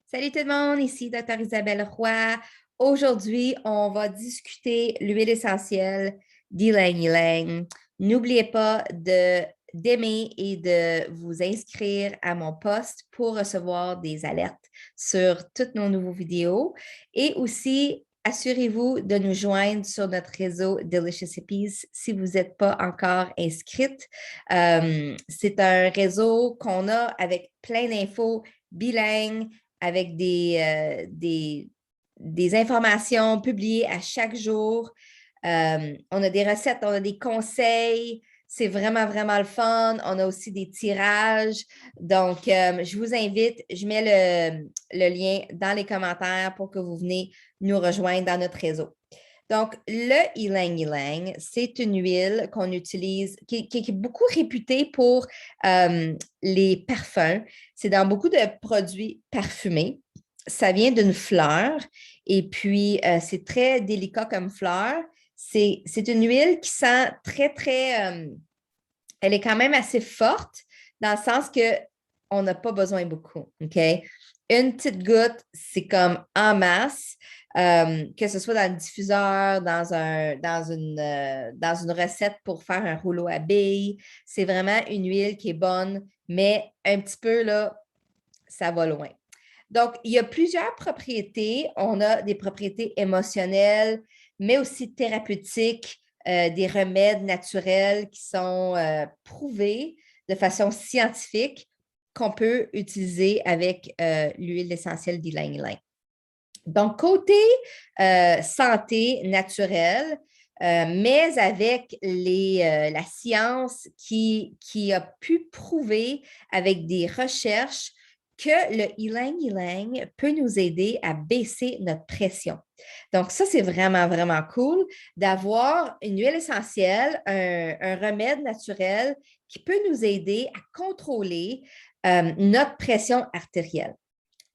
Salut tout le monde, ici Dr. Isabelle Roy. Aujourd'hui, on va discuter l'huile essentielle d'Ylang Ylang. N'oubliez pas d'aimer et de vous inscrire à mon post pour recevoir des alertes sur toutes nos nouvelles vidéos. Et aussi, assurez-vous de nous joindre sur notre réseau Delicious Hippies si vous n'êtes pas encore inscrite. C'est un réseau qu'on a avec plein d'infos bilingues avec des informations publiées à chaque jour. On a des recettes, on a des conseils. C'est vraiment, vraiment le fun. On a aussi des tirages. Donc, je vous invite, je mets le lien dans les commentaires pour que vous venez nous rejoindre dans notre réseau. Donc, le Ylang Ylang, c'est une huile qu'on utilise, qui est beaucoup réputée pour les parfums. C'est dans beaucoup de produits parfumés. Ça vient d'une fleur et puis c'est très délicat comme fleur. C'est une huile qui sent très, très... elle est quand même assez forte dans le sens qu'on n'a pas besoin beaucoup, OK? Une petite goutte, c'est comme en masse, que ce soit dans le diffuseur, dans une recette pour faire un rouleau à billes. C'est vraiment une huile qui est bonne, mais un petit peu, là, ça va loin. Donc, il y a plusieurs propriétés. On a des propriétés émotionnelles, mais aussi thérapeutiques, des remèdes naturels qui sont prouvés de façon scientifique qu'on peut utiliser avec l'huile essentielle d'Ylang Ylang. Donc, côté santé naturelle, mais avec la science qui a pu prouver avec des recherches que le Ylang Ylang peut nous aider à baisser notre pression. Donc, ça, c'est vraiment, vraiment cool d'avoir une huile essentielle, un remède naturel qui peut nous aider à contrôler notre pression artérielle.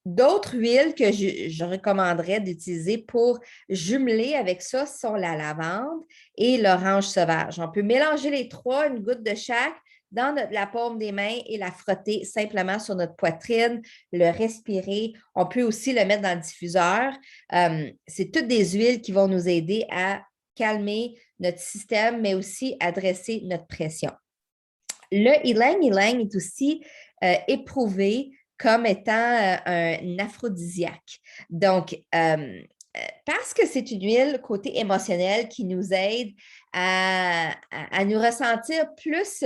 D'autres huiles que je recommanderais d'utiliser pour jumeler avec ça sont la lavande et l'orange sauvage. On peut mélanger les trois, une goutte de chaque, dans la paume des mains et la frotter simplement sur notre poitrine, le respirer. On peut aussi le mettre dans le diffuseur. C'est toutes des huiles qui vont nous aider à calmer notre système, mais aussi à dresser notre pression. Le Ylang Ylang est aussi éprouvé comme étant un aphrodisiaque. Donc, parce que c'est une huile côté émotionnel qui nous aide à nous ressentir plus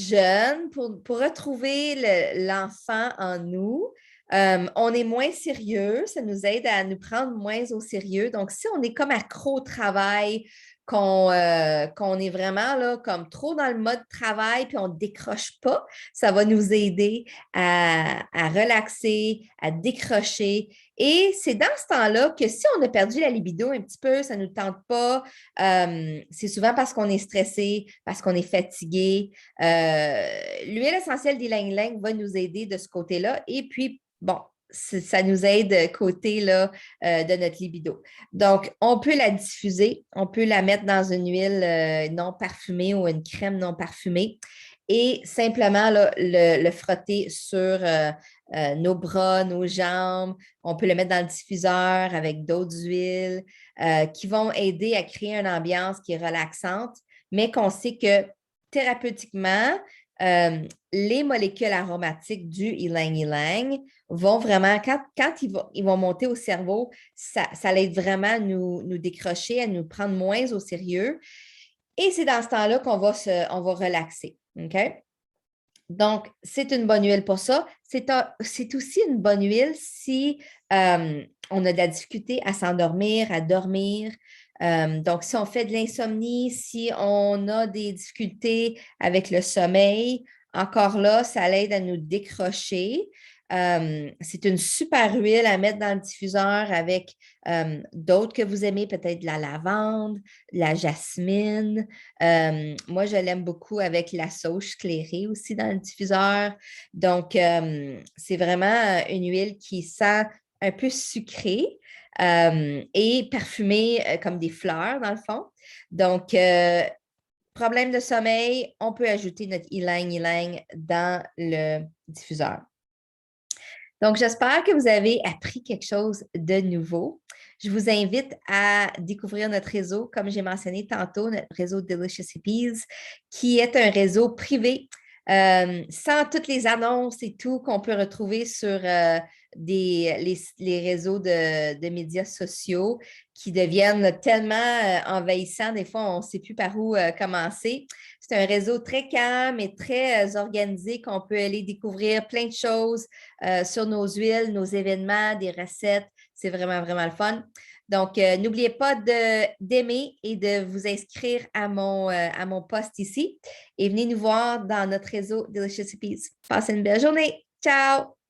jeune pour retrouver l'enfant en nous. On est moins sérieux, ça nous aide à nous prendre moins au sérieux. Donc, si on est comme accro au travail, qu'on est vraiment là, comme trop dans le mode travail, puis on ne décroche pas, ça va nous aider à relaxer, à décrocher. Et c'est dans ce temps-là que si on a perdu la libido un petit peu, ça ne nous tente pas, c'est souvent parce qu'on est stressé, parce qu'on est fatigué. L'huile essentielle d'Ylang Ylang va nous aider de ce côté-là. Et puis, bon, ça nous aide côté là, de notre libido. Donc, on peut la diffuser, on peut la mettre dans une huile non parfumée ou une crème non parfumée et simplement là, le frotter sur nos bras, nos jambes. On peut le mettre dans le diffuseur avec d'autres huiles qui vont aider à créer une ambiance qui est relaxante, mais qu'on sait que thérapeutiquement, les molécules aromatiques du Ylang Ylang vont vraiment, quand ils vont monter au cerveau, ça l'aide vraiment à nous décrocher, à nous prendre moins au sérieux. Et c'est dans ce temps-là qu'on va relaxer. OK? Donc, c'est une bonne huile pour ça. C'est aussi une bonne huile si on a de la difficulté à s'endormir, à dormir. Donc, si on fait de l'insomnie, si on a des difficultés avec le sommeil, encore là, ça l'aide à nous décrocher. C'est une super huile à mettre dans le diffuseur avec d'autres que vous aimez, peut-être de la lavande, la jasmine. Moi, je l'aime beaucoup avec la sauge clairée aussi dans le diffuseur. Donc, c'est vraiment une huile qui sent un peu sucrée et parfumée comme des fleurs, dans le fond. Donc, problème de sommeil, on peut ajouter notre Ylang Ylang dans le diffuseur. Donc, j'espère que vous avez appris quelque chose de nouveau. Je vous invite à découvrir notre réseau, comme j'ai mentionné tantôt, notre réseau Delicious Hippies, qui est un réseau privé sans toutes les annonces et tout qu'on peut retrouver sur les réseaux de médias sociaux qui deviennent tellement envahissants, des fois, on ne sait plus par où commencer. C'est un réseau très calme et très organisé qu'on peut aller découvrir plein de choses sur nos huiles, nos événements, des recettes. C'est vraiment, vraiment le fun. Donc, n'oubliez pas d'aimer et de vous inscrire à mon post ici et venez nous voir dans notre réseau Delicious Hippies. Passez une belle journée. Ciao!